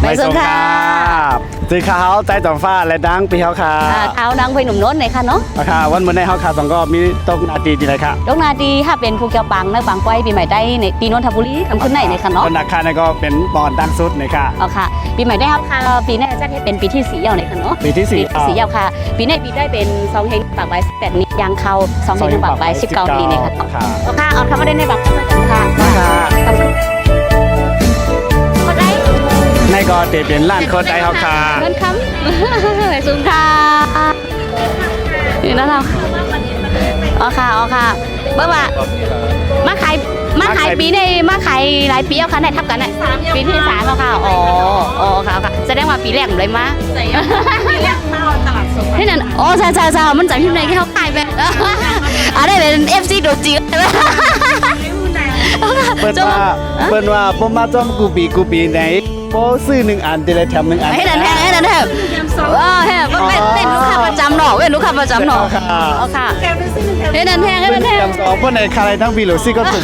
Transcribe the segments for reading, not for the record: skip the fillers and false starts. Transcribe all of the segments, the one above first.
ไม่ส่งครับสีขาวใจจอมฟ้าและดังปีเขาค่ะเท้าดังไปหนุ่มโน้นไหนค่ะเนาะค่ะวันมื้อในเฮาค่ะสองก็มีตกนาทีดีเลยค่ะตกนาทีถ้าเป็นภูเก็ตปังในปังก้อยปีใหม่ได้ในปีนนทบุรีทำขึ้นไหนค่ะเนาะคนนักค่ะนี่ก็เป็นบอลดังสุดเลยค่ะอ๋อค่ะปีใหม่ได้ครับค่ะปีนี้จะเป็นปีที่4ยาวไหนค่ะเนาะปีที่4ยาวค่ะปีนี้ปีได้เป็น2เฮงปากใบ18นี้ยางเข้า2เฮงปากใบ19นี้เนี่ยค่ะอ๋อค่ะเอาคำว่าได้ในบักกันค่ะก็ได้ในก็เตะเป็นล้านโคตรใจเขาค่ะเงินคำสูงค่ะนี่นะเราอ๋อค่ะเมื่อว่ามาขายปีในมาขายหลายปีเอาค่ะไหนทับกันไหนปีที่3แล้วค่ะอ๋อค่ะแสดงว่าปีแรกเลยมาปีแรกเข้าตลาดสดที่นั่นโอ้ใช่มันจากที่ไหนที่เขาขายแบบได้เป็น FC ตัวจริงเปิ้นว่าบ่มาจอมกูปีไหนบ่ซื้อ1อันแต่ละแถม1อันให้นั่นแท้เฮ้เป็นลูกค้าประจำเนาะลูกค้าประจำเนาะอ๋อค่ะให้นั่นแท้จำ2บ่ได้ใครทั้งปีหรือซี่ก็ถุง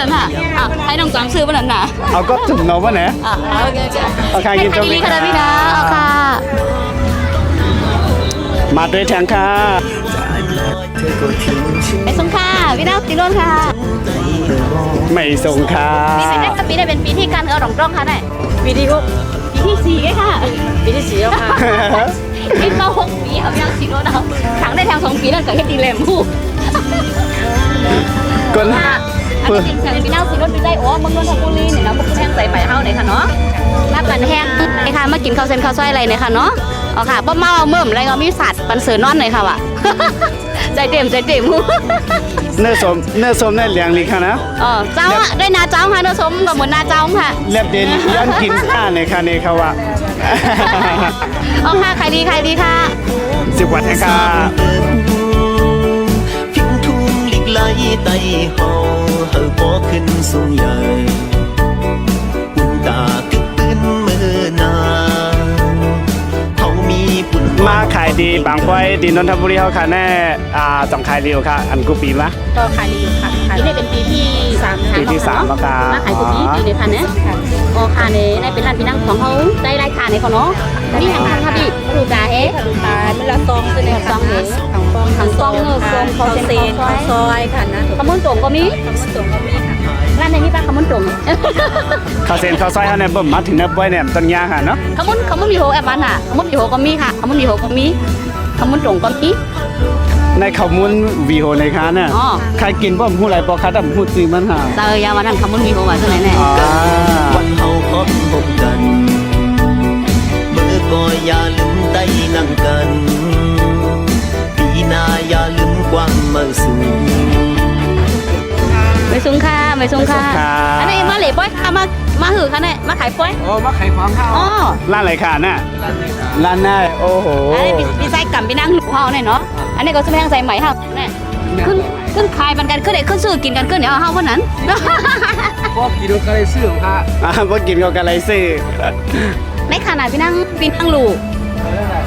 นั่นค่ะให้น้องจำซื้อบ่นั่นน่ะเอาก็ถุงเนาะบ่นะโอเคเอาค่ะกินจมค่ะพี่นะเอาค่ะมาด้วยแทงค่ะไม่ส่งค่ะพี่น้องตีนนค่ะไม่ส่งค่ะปีได้เป็นปีที่การเอาดองกล้องค่ะได้ปีที่6ปีที่4ค่ะปีที่4แล้วค่ะคิดว่า6ปีเอายัง4โลนะถังได้แทง2ปีนั่นก็เฮ็ดดีแลมผู้ก่อนอันนี้จริงๆพี่น้อง4โลปีได้โอ้เมืองนนทบุรีเนี่ยเนาะบ่แห้งใส่ไปเฮาเนี่ยค่ะเนาะมาปั่นแห้งไอ้ค่ะมากินข้าวเส้นข้าวซอยอะไรเนี่ยค่ะเนาะอ๋อค่ะบ่เมาเมื่อมอะไรก็มีสัตว์ปันเสือนอนเลยค่ะว่ะใจเต็มเนื้อสมเนื้อเหลียงลีค่ะนะเจ้าได้นาเจ้าค่ะเนื้อสมกับเหมือนนาเจ้าค่ะเล็บเด่นยันกินข้าในค่ะในเขาว่าอ๋อค่ะใครดีค่ะ10 วันค่ะพิงทุ่งหลีกไล่ไต่หอเฮาบ่ขึ้นสูงใหญ่อุ่นตาตึกปืนมือนามาขายดีบางป้อยดีนนทบุรีเขาค่ะแน่ต้องขายดีค่ะอันกูปีมะก็ขายดีอยู่ค่ะปีนี้เป็นปีที่3ปีที่3แล้วค่ะมาขายกูปีในค่ะเนี่ยอ๋อค่ะในเป็นร้านพี่นั่งของเขาได้รายการในเขาเนาะนี่ทางค่ะพี่ดูกาเฮ้ดูกาเมื่อละซองจะเนี่ยซองเฮ้ทางซองเขาเซนเขาซอยค่ะนะขมุนตรงก็มีค่ะร้านในนี้ป้าขมุนตรงเขาเซนเขาซอยเขาเนี่ยบ่มมาถึงนับไว้เนี่ยต้นยาค่ะเนาะขมุนมีโหแอบมันค่ะขมุนมีโหก็มีค่ะขมุนมีโหก็มีขมุนตรงก็มีในขมุนวีโหในค้าเนี่ยใครกินบ่หูไรปอคัดหูจริงมันหาเจอยาวันนั้นขมุนวีโหว่าเท่าไหร่แน่วันเฮาพบกันเมื่อก็อย่าลืมได้นั่งกันปีหน้าอย่าลืมกว้างมาสู่ไม่สูงค่ะอันนี้มาเหล่ป้อยค่ะมาหือค่ะเนี่ยมาขายป้อยมาขายของข้าวร้านอะไรค่ะน่ะร้านหน้าโอ้โหอันนี้พี่ไส้กำพี่นั่งหนูเฮาเนี่ยเนาะอันนี้ก็จะแพงใส่ไหมค่ะเนี่ยขึ้นขายมันกันขึ้นเด็กขึ้นซื้อกินกันขึ้นเนี่ยเฮาวันนั้นพวกกินก็เลยซื้อค่ะพวกกินก็เลยซื้อในขนาดพี่นั่งลูก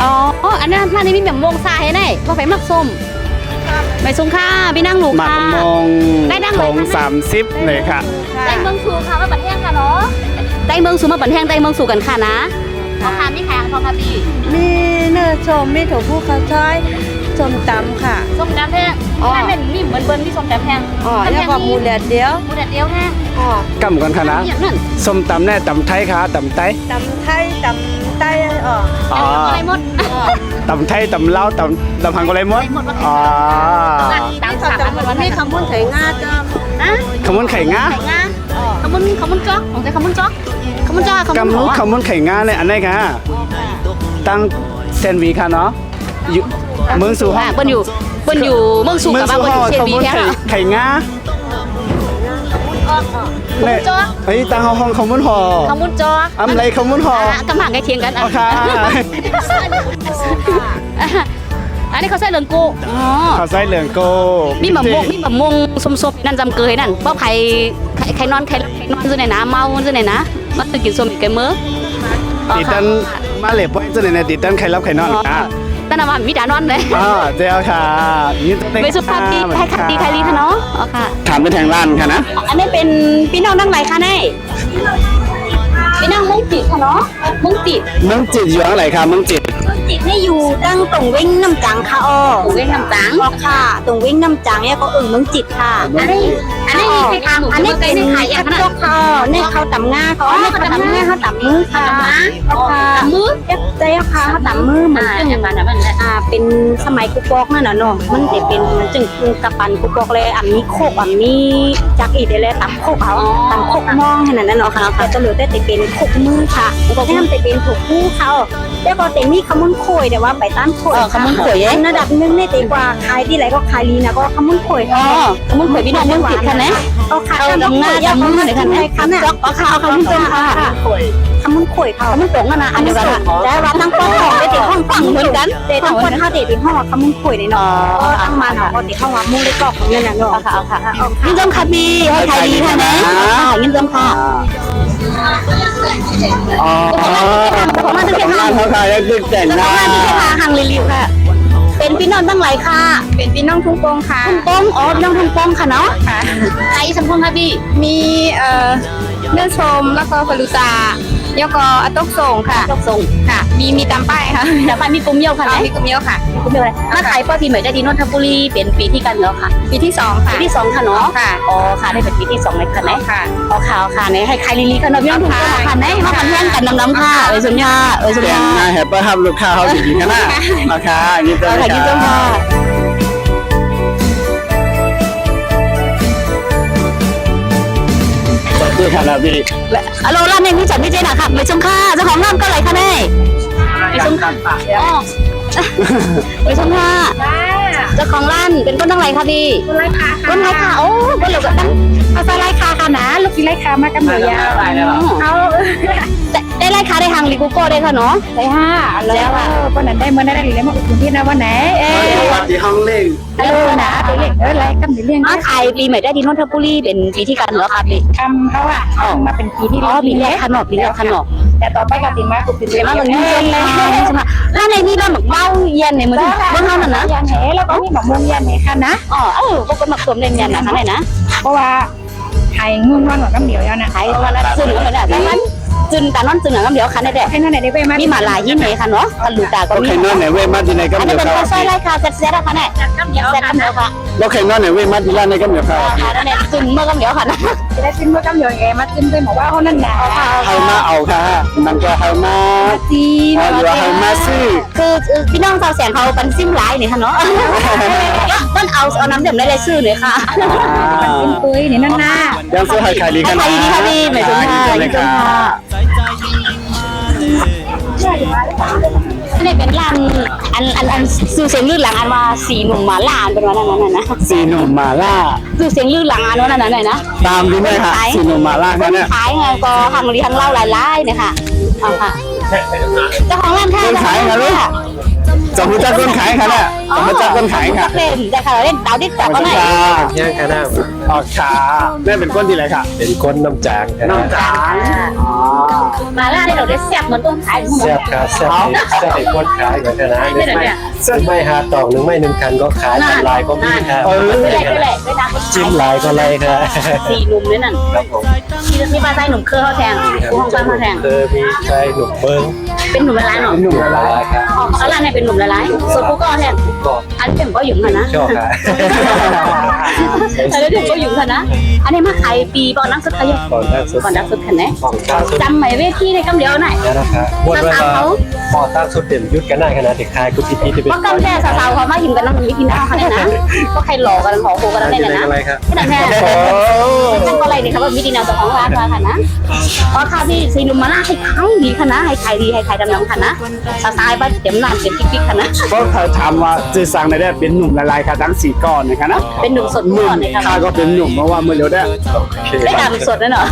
อ๋ออันนั้นร้านนี้มีแบบมงซาให้ได้ว่าไฟมักส้มไม่สูงค่ะพี่นั่งหนูค่ะได้นั่งเลยค่ะ30เลยค่ะได้เมืองสูค่ะมาบันแห้งค่ะเนาะได้เมืองสูมาบันแห้งได้เมืองสูกันค่ะนะพ่อค้ามีขายพ่อค้าพี่มีเนื้อชมมีถั่วผู้ข้าวซอยส้มตำค่ะส้มตำแห้งถ้าเป็นมีเหมือนเบิ้ลที่ส้มตำแห้งแล้วก็หมูแดดเดียวแห้งกำกันค่ะนะส้มตำแน่ตำไทยค่ะตำไต้ตำไทยอะไรหมดตำไทยตำเล้าตำหังอะไรหมดตำสามมันมีขมุนไข่งาจ้าขมุนไข่งาขมุนจ๊อกของใจขมุนจ๊อกขมุนไข่งาเนี่ยอันไหนคะตั้งเซนวีค่ะเนาะอยู่เมืองสู่ห้องเปิ้นอยู่เมืองสู่กับบ้านเปิ้นอยู่เซนวีแค่ไข่งาเนี่ยเฮ้ยตั้งห้องขมุนห่อขมุนจ๊อกอำไรขมุนห่อกำลังใกล้เคียงกันอ่ะค่ะอันนี้เขาใส่เหลืองโก้เขาใส่เหลืองโก้มีมะม่วงส้มๆนั่นจำเกยนั่นเพราะใครนอนซื่อไหนนะเมาซื่อไหนนะมาตื่นกินส้มอีกแกมื้อติดตันมาเหล็บไว้ซื่อไหนติดตันใครรับใครนอนอ่ะตั้งแต่วันมีดานอนเลยเจ้าค่ะไม่สุภาพดีใครดีค่ะเนาะอ๋อค่ะถามไปแทงร้านค่ะนะอันนี้เป็นพี่น้องนั่งไหนคะเนี่ยพี่น้อง จิตค่ะเนาะเมืองจิต เมืองจิตอยู่ทางไหนคะเมืองจิต จิตนี่อยู่ตั้งตรงเว้งน้ำจังค่ะอ๋อ เวียงน้ำตัง อ๋อค่ะตรงเว้งน้ำจังเนี่ยก็เมืองจิตค่ะ อันนี้ใครทำ อันนี้ เป็ เป็น น ขายอย่าง ข้าว นั้น จกค่ะเนี่ยข้าวตำง่าเขาเนี่ยข้าวตำง่าข้าวตำมือค่ะ ตำมือ ใจค่ะข้าวตำมือเหมือน อ่า จึง อย่างนั้นมัน เป็นสมัยกุกอกนั่นน่ะเนาะมันจะเป็นจึงกระปันกุกอกเลยมีโคกมีจักอีเดเลยตำโคกเขาตำโคกมองให้นั่นเนาะค่ะแต่จะเหลือแต่เป็นโคกมือค่ะแค่แต่เป็นถูกคู่เขาแล้วก็แต่มีขมุนโขยแต่ว่าไปต้านโขยระดับนึงในตีกว่าขายที่ไหนก็ขายลีนะก็ขมุนโขย อ๋อขมุนข่อยพี่น้องเมืองจิตค่ะนะ เอาค่ะ เอาดำง่าดำมือเลยค่ะนะจอกเอาข้าวขมุนตรงค่ะ ขมุนโขยเขา ขมุนตรงกันนะอันเดียวกัน แต่ว่าตั้งป้องของได้ติดห้องฝั่งเหมือนกันแต่ทั้งคนเขาติดห้องขมุนโขยในเนาะตั้งมาเนาะก็ติดห้องว่ามูได้กรอกของนั่นน่ะเนาะ เอาค่ะเอาค่ะยินจมค่ะพี่ให้ใครดีค่ะนะยินจมค่ะ อ๋อของร้านเขาขายแล้วคือแต่ง เจ้า ห ของ น้า ร้านที่ค่ะหังรีวิวค่ะ เป็นพี่น้องตั้งหลายค่ะ เป็นพี่น้องทุ่งโป่งค่ะ ทุ่งโป้งอ๋อพี่น้องทุ่งโป้งค่ะเนาะใครสัมพงค่ะพี่ มีเนื้อชมแล้วก็ฟาลูตาแล้วก็อตกส่งค่ะ จกส่ง ค่ะ มีตามป้ายค่ะ แต่บ้านมีกลุ่มเยี่ยวค่ะไหน มีกุมเยอะค่ะ กลุ่มเยี่ยวอะไรมาขายป้อทีใหม่ได้ดีนนทบุรีเป็นปีที่กันแล้วค่ะ ปีที่2ค่ะ ปีที่2ค่ะเนาะ ค่ะ อ๋อค่ะได้เป็นปีที่2เลยค่ะไหน ค่ะ อ๋อค่ะค่ะไหนให้ใครลีลีค่ะเนาะพี่น้องทุ่งโป้งค่ะไหนมากันแย่งกันน้ำๆค่ะเอ้ยสุญญาเอ้ยสุญ แต่ง ญา หน้าแฮปปี้ฮับลูกค้าเขาดีๆกันนะราคายินดี เอาค่ะยินจมค่ะ ดีค่ะนะพี่ ฮัลโหลร้านเองรู้จักพี่เจนอะค่ะไปชมค่ะเจ้าของร้านก็เลยค่ะแม่ไปชมค่ะอ๋อไปชมค่ะเจ้าของร้านเป็นคนตั้งไรคะพี่ คนไร้คา คนไทยค่ะโอ้คนเหลือก็ตั้ง เอาไร้คาค่ะนะลูกกินไร้คามากันหน่อยยาวเอา ได้ไรคะได้ทางลิกูโก้ได้ค่ะเนาะ ได้แล้ววันนั้นได้เมื่อนั้นได้เลยมาอุดหนุนที่นะวันไหนวัดที่ห้องเล่ง นะตัวเล็กไรกำเรื่อง มาขายปีใหม่ได้ดีนนทบุรีเป็นปีที่กันเหรอคะพี่ ทำเขาอ่ะมาเป็นปีที่ อ๋อปีแรกขนมปีแรกขนม แต่ต่อไปกับติมาคุกติ เดี๋ยวมาตรงนี้เย็นเลยใช่ไหมร้านในนี้ร้านหมึกเบ้าเย็นในมือเบื้องเท่านั้นนะ ยันแหแล้วก็มีหมกมุมยันแหค่ะนะ อ๋อพวกก็หมักสวมเย็นๆนะทั้งไหนนะ เพราะว่าไทยง่วงนอนหมดน้ำเดียวนะ ขายวันละจึงเหมือนกันแต่วันจึงแต่นอนจึงหนังน้ำเดียวคันได้แดด ให้นั่นไหนได้ไปมา มีหมาลายยี่เนค่ะเนาะกันลูตาก็ รถ มี ไข่นอนไหนเว้ยมาที่ไหนก็ อัน เดี๋ นี้ ยว เป็น เขา ข้าวซอยไรค่ะเซ็ตเซ็ตค่ะเนี่ยเซ็ตกันเดียวค่ะ รถไข่นอนไหนเว้ยมาที่ร้านไหนก็เดี๋ยวเขา ค่ะนั่นเนี่ยจึงเมื่อกันเดียวค่ะนะ จะได้จิ้มเมื่อกำเดียวไงมาจิ้มไปบอกว่าเขานั่นหนาว ให้มาเอาค่ะมันก็ให้มา จีน เอาอยู่ให้มาซื้อ คือพี่น้องชาวแสงเขาเป็นซิมไลน์เนี่ยค่ะเนาะต้นเอาน้ำเดือดได้เลยชื่อเลยค่ะ เป็นปุ้ยนี่นั่นน่ะ ยังซื้อให้ใครดีกัน ใครดีค่ะพี่หมายถึงค่ะยินดีค่ะนี่เป็นร้านอันสื่อเสียงลื่นหลังอันว่าสีหนุ่มหมาล่าเป็นวันนั้นนะ สีหนุ่มมาล่า สื่อเสียงลื่นหลังอันว่านั้นนะ ตามดีไหมค่ะสีหนุ่มมาล่า ค กัน น เนี่ย ขายไงก็ทางรีทางเล่าหลายๆเนี่ยค่ะเอาค่ะเจ้าของร้านค่ะ คนขายค่ะลูกสมมติจะคนขายค่ะเนี่ยสมมติจะคนขายค่ะ เล่นแต่ค่ะเล่นเต่าดิบจับก็ไหน ย่างคณะ ออกขาแม่เป็นคนที่ไหนค่ะ เป็นก้นน้ำจางค น้ ณะ องจ๋าอ๋อ มาล่าเนี่ยเราได้แซ่บเหมือนต้นขาย แซ่บครับแซ่บให้ก้นขายเหมือนคณะหรือไม่หาตอกหรือไม่หนึ่งคันก็ขายทำลายก็มีครับ ไม่ได้ไม่ได้ไม่ได้ จิ้มลายก็ไรครับ สี่หนุ่มเนี่ยนั่น ครับผม มีปลาใจหนุ่มเครือเขาแทงกูห้องบ้านเขาแทง มีชายหนุ่มเบิ้ง เป็นหนุ่มละลายหน่อย หนุ่มละลาย ครับ อ๋อเขาร้านเนี่ยเป็นหนุ่มละลายส่วนกูก็แทง ก็ อันเป็นก็หยุ่งค่ะนะ ชอบครับ อันนี้ถึงก็หยุ่งค่ะนะ อันนี้มาขายปีก่อนนักสุดขยัน ก่อนหน้าสุด ก่อนนักสุดค่ะนะ ของตาสุด จำไหมเวทีในคำเดียวหน่อย นะครับวนไว้ว่าพอตั้งสุดเด่นยุดกันได้ขนาดที่คายกุฏิพีที่เป็น เพราะกำแค่สาวๆเขามากินกันน้ำมีกินน้ำเขาเนี่ยนะก็ใครหลอกกันขอโคกันแล้วเนี่ยนะ อะไรครับ ขนาดแค่จังก็อะไรเนี่ยครับว่ามีดีแนวเจ้าของร้านมาค่ะนะอ๋อค่ะพี่ซีนุ่มมาล่าให้ขายดีค่ะนะให้ขายดีให้ขายดำๆค่ะนะสายๆบ้านเต็มหน้าเต็มกิ๊กๆค่ะนะ ก็เขาถามว่าจะสั่งในได้เป็นหนุ่มละลายค่ะทั้งสี่ก้อนนะคะนะ เป็นหนุ่มสด ห ก่ นุ่ อ ม นเลยค่ะ ข้าก็เป็นหนุ่มเพราะว่าเมื่อเร็วได้ ได้ดำสดแน่นอน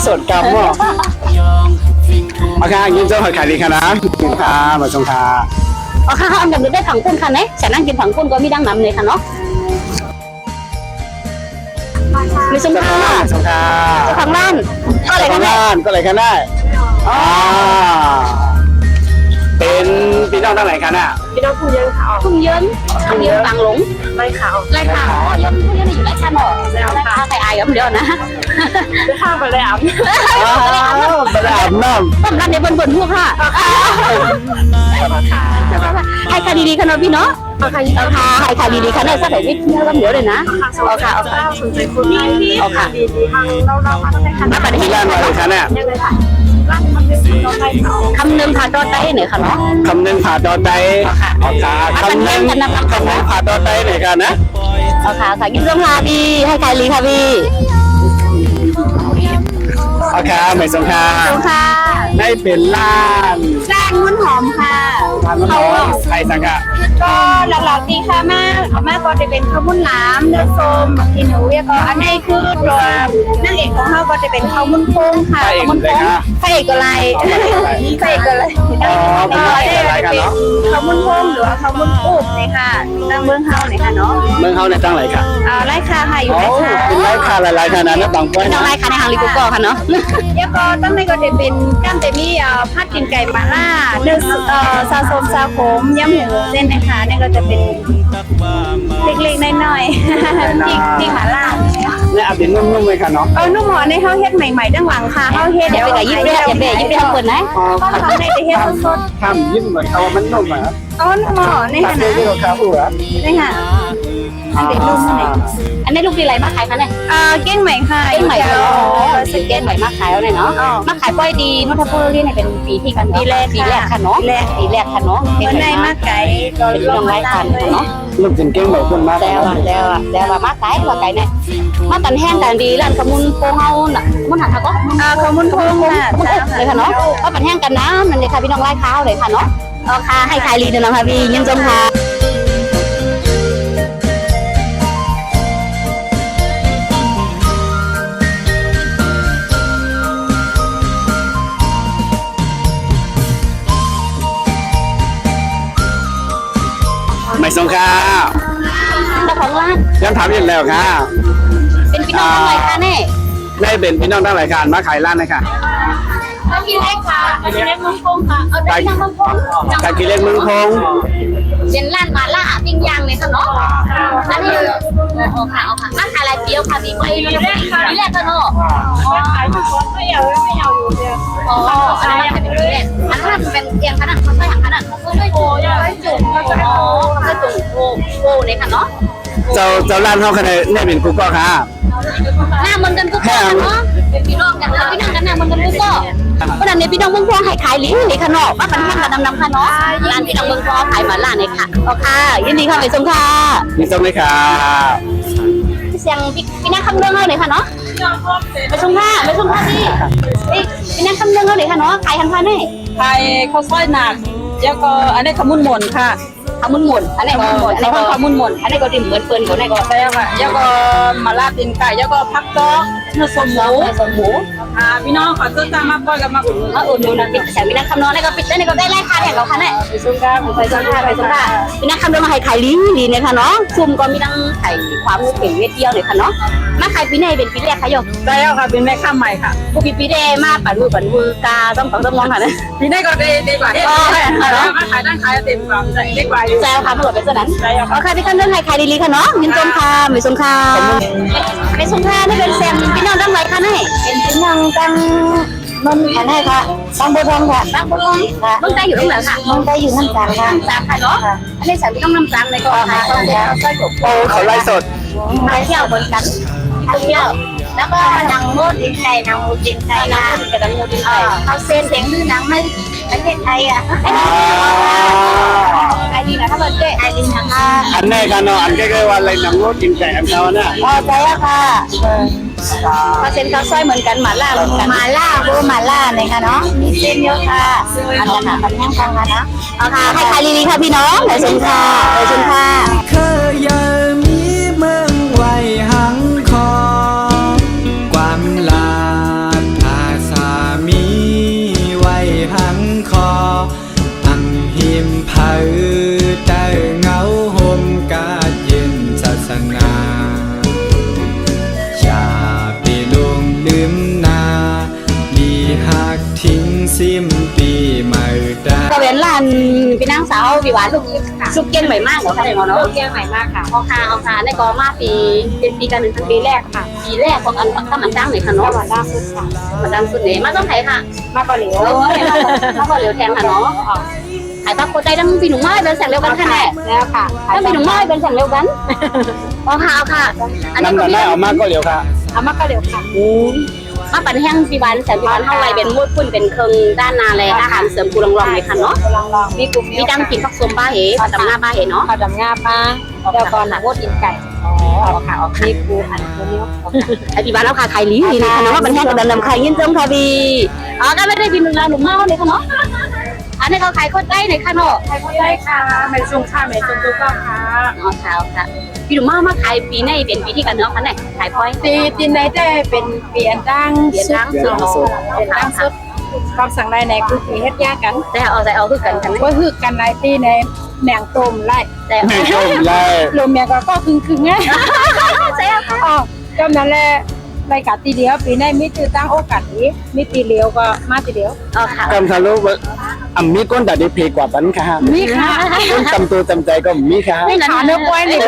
สดกำมั่โอเคยินเจ้าขายดีค่ะนะค่ะมาชมค่ะ อ๋อค่ะอันดับหนึ่งได้ผังกุ้นค่ะเนี่ยฉันนั่งกินผังกุ้นก็มีดังน้ำเลยค่ะเนาะมีสม ชม ค่ะ ค่ะชมค่ะ เจ้าของร้านก็อะไรกันแม่ บ้านก็เลยกันได้เป็นพี่น้องทั้งไหนกันน่ะ พี่น้องคุณยังเขา ทุ่งเยินทุ่งเยินบางหลง ไล่ขาว ไล่ค่ะอ๋อยมพูดเรื่องอยู่ไล่ค่ะหนอไล่ค่ะใครอายกับเดียวนะ ไปข้าวไปเลยอ่ะ ไปอาบน้ ต้มรันในบนพวกค่ะให้ค่ะดีๆค่ะเนาะพี่เนาะเอาค่ะให้ค่ะดีๆค่ะในสักหน่อยนิดเดียวเดี๋ยวเลยนะเอาค่ะเอาค่ะ สนใจคุณดีเอาค่ะดีทางเราทำได้ค่ะ มาปัด ำ ให้ ที่ร้านอะไรคะเนี่ย ยังไงค่ะร้านมันเป็นเราไล่ขาว คำหนึ่งผ่าตัวไตหน่อยค่ะเนาะ คำหนึ่งผ่าดอไตเอาค่ะคำหนึ่งผ่าดอไตหน่อยกันนะ เอาค่ะค่ะกินส้มค่ะพี่ให้ค่ะลีค่ะพี่ เอาค่ะไม่สงค่ะ ค่ะ ได้เป็นร้าน แป้งมุ้นหอมค่ะ ร้านน้ำหอมไทยสังกะ ก็หลักๆดีค่ะแม่ก็จะเป็นข้าวมุ้นหลามเนื้อส้มที่หนูเรียกก็อันนี้คือตัวนั่นเองของเขาก็จะเป็นข้าวมุ้นโค้งค่ะ ไทยเองเลยค่ะ พระเอกอะไรพระเอกอะไร อ๋อเป็นอะไรกันเนาะ ข้าวมุ้นโค้งหรือว่าข้าวมุ้นอุบเนี่ยค่ะตั้งเมืองเฮาเนี่ยค่ะเนาะ เมืองเขาในตั้งไหนค่ะ ไร่คาค่ะอยู่ อ๋อ ไร่คา เป็นไรค่ะหลายๆขนาดนั้นบางคน น้องไล่ค่ะในหางลีกุกกอค่ะเนาะ แล้วก็ตั้งในก็จะเป็นก้ามเตมี่ผัดกินไก่มาล่าเนื้อซาโซมซาโคมยำหมูเส้นนะคะนี่ก็จะเป็นเล็กๆน้อยๆที่มาล่า เนี่ยอาจเป็นนุ่มๆเลยค่ะเนาะ นุ่มหอในข้าวเฮ็ดใหม่ๆดั้งหลังค่ะข้าวเฮ็ด อย่าไปกับยิบเรียอย่าไปยิบเรียเปิดไหน ข้าวในจะเฮ็ดสด ทำยิ้มเหมือนเขามันนุ่มอ่ะ นุ่มหอนี่ ตัด ค่ะ ด้วย นะ ที่เราข้าวหัว นี่ค่ะอันเด็ดนุ่มนี่ อันนี้ลูกดีไรมาขายคะเนี่ย เก้งใหม่ค่ะ เก้งใหม่ค่ะสเก็ตใหม่มาขายแล้วเนี่ยเนาะมาขายป้อยดีนุทพูรี่เนี่ยเป็นปีที่กันปีแรกค่ะเนาะปีแรกค่ะเนาะ เมื่อในมาไก่ เป็นน้องไล่กันเนาะ ลูกจินเก้งแบบคนมาก แล้วมาไก่เนี่ยมาตันแห้งตันดีร้านขมุนโปเฮาน่ะมันหันค่ะก็ ข้าวมุ้นโค้งค่ะ เลยค่ะเนาะก็ปันแห้งกันนะนั่นเลยค่ะพี่น้องไล่ข้าวเลยค่ะเนาะเอาค่ะให้ขายลีเดินนะคะพี่ยินจมค่ะไม่สงค่ะ เจ้าของร้าน ยังถามอีกแล้วค่ะ เป็นพี่น้องอะไรคะเนี่ย ได้เป็นพี่น้องทั้งหลายการมาขายร้านเลยค่ะ พี่เล็กค่ะพี่เล็กมังคงค่ะเอาได้นั่งมังคง กากีเล็กเมืองคง เป็นร้านมาล่าปิ้งย่างเลยค่ะเนาะอันนี้เอาค่ะมาขายอะไรเปียวค่ะพี่ไปพี่แรกค่ะเนาะ ขายทุกคนไม่เอาอยู่เดียว อ๋ออันนั้นขายเป็นพี่แรกอันนั้นเป็นเอียงขนาดเขาใส่หางขนาดเขาด้วยโอ้ยจุ่มเขาจะอ๋อเขาจุ่มโอ้เลยค่ะเนาะ เจ้าร้านเขาคะแนนเนี่ยเป็นกูก็ค่ะ หน้ามันกันกุ๊กเนาะเป็นพี่น้องกันพี่น้องกันหน้ามันกันกุ๊กก็เพราะนั้นเนี่ยพี่น้องเมืองพองขายลิ้นนี่ค่ะเนาะว่ามันแห้งกับดำๆค่ะเนาะร้านพี่น้องเมืองพองขายหมาล่าเนี่ยค่ะโอเคยินดีค่ะไปชมค่ะ มีส้มไหมค่ะ เสียงพี่นักคำเรื่องเอาเลยค่ะเนาะไปชมค่ะพี่นักคำเรื่องเอาเลยค่ะเนาะขายทันพันนี่ ไข่ข้าวซอยหนักแล้วก็อันนี้ขมุนหม่นค่ะ ขมุนหมุนอันนี้ขมุนหมุนอันนี้ก็ขมุนหมุนอันนี้ก็ดิ่มเหมือนเปิ้ลของอันนี้ก็ แล้วก็แล้วก็มาลาตีนไก่แล้วก็พักต๊อกเนื้อสมหมู สมหมู พี่น้องขอซื้อตามมาปล่อยกันมาอุดหนุน มาอุ่นดูนะปิดแต่พี่นักคำนองนี่ก็ปิดแล้วนี่ก็ได้ไล่ค่าแข่งกับค่ะเนี่ย ไปซุ้มกัน ไปชมค่ะพี่นักคำนองมาขายลิ้นลิ้นเนี่ยค่ะเนาะซุ่มก็มีนั่งขายความมือเก่งเวทียวเลยค่ะเนาะมาขายปีไหนเป็นปีแรกค่ะโยม แล้วค่ะเป็นแม่ข้ามใหม่ค่ะ ผู้ปีเดมาปั่นมือกาต้องมองค่ะเนี่ย พี่ได้ก็ดีกว่าเฮ็ดมาขายด้านขายเต็มความดีกว่าอยู่ แซวค่ะมาหลดเป็นสนันโอเคพี่คำเรื่องขายดีๆค่ะเนาะยินจมค่ะไม่สงค่ะไม่สงค่ะนี่เป็นแซมพี่น้องตั้งไรค่ะนี่เป็นพี่น้องตั้งมันอันไหนค่ะตั้งบัวทองค่ะตั้งบัวทองค่ะมึงได้อยู่ตรงไหนค่ะมึงได้อยู่น้ำจางค่ะน้ำจางค่ะเนาะอันนี้แซมพี่น้องน้ำจางในก็ขายเขาเดียวใส่กบ โอ้เขาไล่สด ไปเที่ยวเหมือนกันไปเที่ยวแล้วก็นางมูดินไก่นางมูดินไก่นะกับนางมูดินไก่เขาเส้นเสียงดื้อนางไม่ประเทศไทยอ่ะไอดีนะถ้าเกิดเจ๊ไอดีนะคะ อันแน่กันเนาะอันใกล้ๆวันอะไรน้ำงูกินไก่อันเขาเนี่ย พอใจอะค่ะเขาเส้นเขาซอยเหมือนกันหมาล่าเหมือนกันหมาล่าโบหมาล่าเนี่ยค่ะเนาะมีเส้นเยอะค่ะอันนั้นค่ะอันนั้นค่ะนะเอาค่ะให้ขายดีๆค่ะพี่น้องเดี๋ยวชิมค่ะเดี๋ยวชิมค่ะ เคยยามีเมืองไว้หังคอ ความลาภาษามีไว้หังคอ อังหิมเผาแต่เงาห่มกาดเย็นศาสนาอย่าไปลงลืมนาดีหักทิ้งซิมปีใหม่ได้ ก็เป็นร้าน พี่นางสาวพี่หวานลูกเก่งใหม่มากเหรอคะเนาะ โอเคใหม่มากค่ะ เอาค่ะในก็มาปีเป็นปีการหนึ่งปีแรกค่ะปีแรกของอันตั้งอันตั้งเลยค่ะเนาะ วันล่าสุดค่ะ มาดังสุดเลยมาต้องไทยค่ะ มาเกาหลี โอ้ยมาก็เร็วแทนค่ะเนาะขายปลาโคใจดังปีหนุ่มไม้เป็นแสงเร็วกันค่ะแน่ แล้วค่ะ ดังปีหนุ่มไม้เป็นแสงเร็วกันเอาค่ะอันนี้ นำกันได้เอามากก็เร็วค่ะ เอามาเกาหลีค่ะ มาปั่นแห้งปีวันแสงปีวันเท่าไรเป็นมุดพุ่นเป็นเครื่องด้านนาเลยอาหารเสริมกูลองเลยค่ะเนาะ ลองมีกลุ่ม มีดังกินผักสมบ้าเหดำหน้าบ้าเหเนาะ ข้าวดำงาปลาแล้วก็หนังวัวกินไก่ เอาค่ะ มีปูอันนี้ ไอปีบ้านเราขายไข่ลิ้นนี่ค่ะเนาะมันแห้งกับดำไข่ยินเติมค่ะพี่ก็ไม่ได้บินหนึ่งลาหนุ่มเมาเลยค่ะเนาะอันนี้เขาขายโคตรได้เลยค่ะเนาะ ไข่ก็ได้ค่ะไม่ซุงค่ะไม่ซุงตุ๊กค่ะ อ๋อค่ะพี่หนุ่มมาขายปีในเป็นปีที่กันเนาะค่ะไหนขายพอย ตีนในได้เป็นเปลี่ยนดัง เปลี่ยนดังสุด เป็นดังสุดความสั่งได้ในคือปีเฮ็ดยากัน แต่เอาคือกันกัน ว่าคือกันในที่ในแหนงต้มไล่ แต่ ไม่ต้มไล่ ลมเนี่ยก็คึงไง ใช่ค่ะ อ๋อก็นั่นแหละรายการตีเดียวปีในมีตื่นตั้งโอกาสนี้มีตีเลียวก็มาตีเดียว อ๋อค่ะ กำทะลุมีก้นแต่ดีเพกว่าปันค่ะ มีค่ะ ก้นจำตัวจำใจก็มีค่ะ ไม่ขาเนื้อก้อยนี่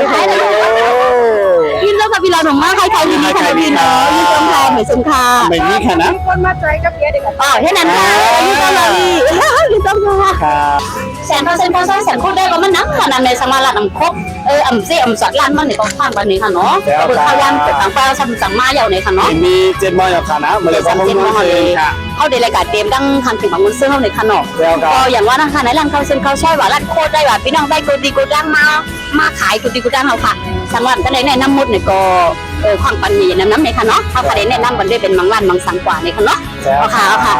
ยินเจ้ากับพี่เราหนุ่มมากใครดีค่ะพี่เนาะยินเจ้าค่ะเหมือนสงคราม ไม่มีค่ะนะ มีคนมาใจกับเพียเด็ก อ๋อแค่นั้นค่ะยินเจ้าเลยยินเจ้าค่ะ ครับ แสนแสนโคตรได้ก็มันนักขนาดในสมาร์ทครบสัตว์ล้านบ้านนี่ก็ข้ามบ้านนี้ค่ะเนาะข้าวยำต่างๆป้าสั่งมาอย่างนี้ค่ะเนาะ มีเจ็ดมอยค่ะนะมาเลยก็มุ่งเลยค่ะ เขาเดรายการเต็มดังทันถึงบางคนซื้อเขาในขนม แล้วก็ ก็อย่างว่านะคะในร้านข้าวเส้นข้าวซอยว่าร้านโคตรได้ว่าพี่น้องได้กูตีกูจ้างมาขายกูตีกูจ้างเขาค่ะสังวันก็ได้แนะนำมุดเนี่ยก็ความปันมีน้ำในค่ะเนาะเขาก็ได้แนะนำบันได้เป็นบางร้านบางสังกว่าในค่ะเนาะ แล้ว เอาค่ะ